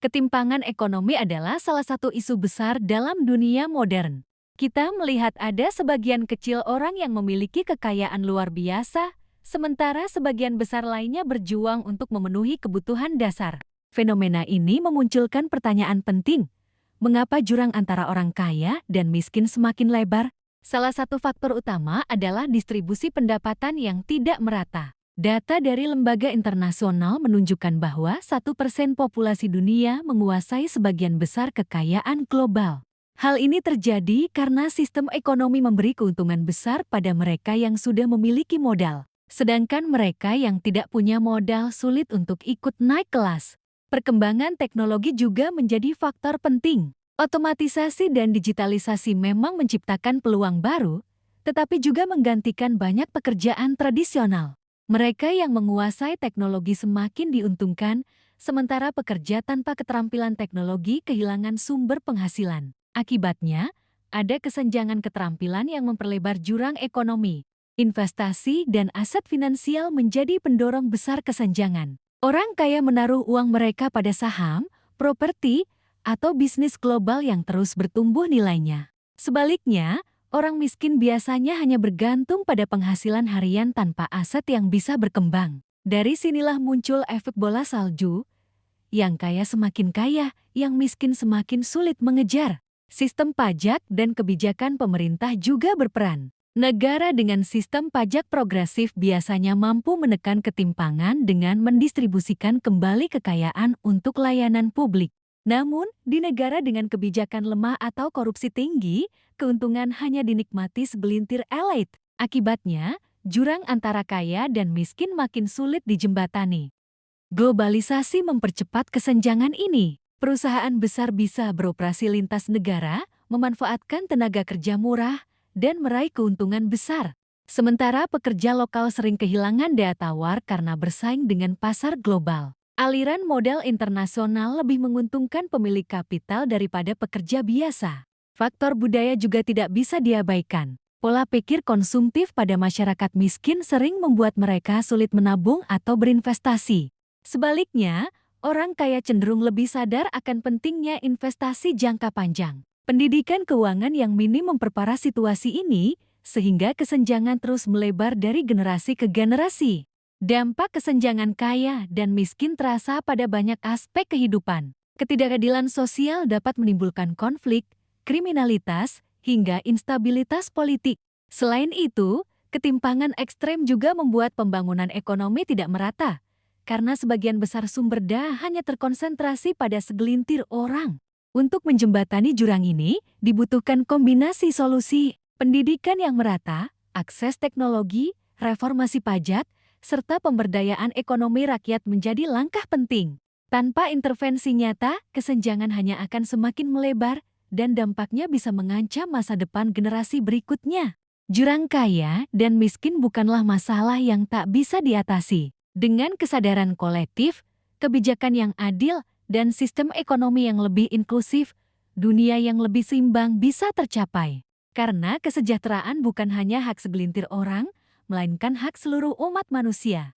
Ketimpangan ekonomi adalah salah satu isu besar dalam dunia modern. Kita melihat ada sebagian kecil orang yang memiliki kekayaan luar biasa, sementara sebagian besar lainnya berjuang untuk memenuhi kebutuhan dasar. Fenomena ini memunculkan pertanyaan penting. Mengapa jurang antara orang kaya dan miskin semakin lebar? Salah satu faktor utama adalah distribusi pendapatan yang tidak merata. Data dari lembaga internasional menunjukkan bahwa 1% populasi dunia menguasai sebagian besar kekayaan global. Hal ini terjadi karena sistem ekonomi memberi keuntungan besar pada mereka yang sudah memiliki modal, sedangkan mereka yang tidak punya modal sulit untuk ikut naik kelas. Perkembangan teknologi juga menjadi faktor penting. Otomatisasi dan digitalisasi memang menciptakan peluang baru, tetapi juga menggantikan banyak pekerjaan tradisional. Mereka yang menguasai teknologi semakin diuntungkan, sementara pekerja tanpa keterampilan teknologi kehilangan sumber penghasilan. Akibatnya, ada kesenjangan keterampilan yang memperlebar jurang ekonomi. Investasi dan aset finansial menjadi pendorong besar kesenjangan. Orang kaya menaruh uang mereka pada saham, properti, atau bisnis global yang terus bertumbuh nilainya. Sebaliknya, orang miskin biasanya hanya bergantung pada penghasilan harian tanpa aset yang bisa berkembang. Dari sinilah muncul efek bola salju. Yang kaya semakin kaya, yang miskin semakin sulit mengejar. Sistem pajak dan kebijakan pemerintah juga berperan. Negara dengan sistem pajak progresif biasanya mampu menekan ketimpangan dengan mendistribusikan kembali kekayaan untuk layanan publik. Namun, di negara dengan kebijakan lemah atau korupsi tinggi, keuntungan hanya dinikmati segelintir elit. Akibatnya, jurang antara kaya dan miskin makin sulit dijembatani. Globalisasi mempercepat kesenjangan ini. Perusahaan besar bisa beroperasi lintas negara, memanfaatkan tenaga kerja murah, dan meraih keuntungan besar. Sementara pekerja lokal sering kehilangan daya tawar karena bersaing dengan pasar global. Aliran modal internasional lebih menguntungkan pemilik kapital daripada pekerja biasa. Faktor budaya juga tidak bisa diabaikan. Pola pikir konsumtif pada masyarakat miskin sering membuat mereka sulit menabung atau berinvestasi. Sebaliknya, orang kaya cenderung lebih sadar akan pentingnya investasi jangka panjang. Pendidikan keuangan yang minim memperparah situasi ini, sehingga kesenjangan terus melebar dari generasi ke generasi. Dampak kesenjangan kaya dan miskin terasa pada banyak aspek kehidupan. Ketidakadilan sosial dapat menimbulkan konflik, kriminalitas, hingga instabilitas politik. Selain itu, ketimpangan ekstrem juga membuat pembangunan ekonomi tidak merata, karena sebagian besar sumber daya hanya terkonsentrasi pada segelintir orang. Untuk menjembatani jurang ini, dibutuhkan kombinasi solusi, pendidikan yang merata, akses teknologi, reformasi pajak, serta pemberdayaan ekonomi rakyat menjadi langkah penting. Tanpa intervensi nyata, kesenjangan hanya akan semakin melebar dan dampaknya bisa mengancam masa depan generasi berikutnya. Jurang kaya dan miskin bukanlah masalah yang tak bisa diatasi. Dengan kesadaran kolektif, kebijakan yang adil, dan sistem ekonomi yang lebih inklusif, dunia yang lebih seimbang bisa tercapai. Karena kesejahteraan bukan hanya hak segelintir orang, melainkan hak seluruh umat manusia.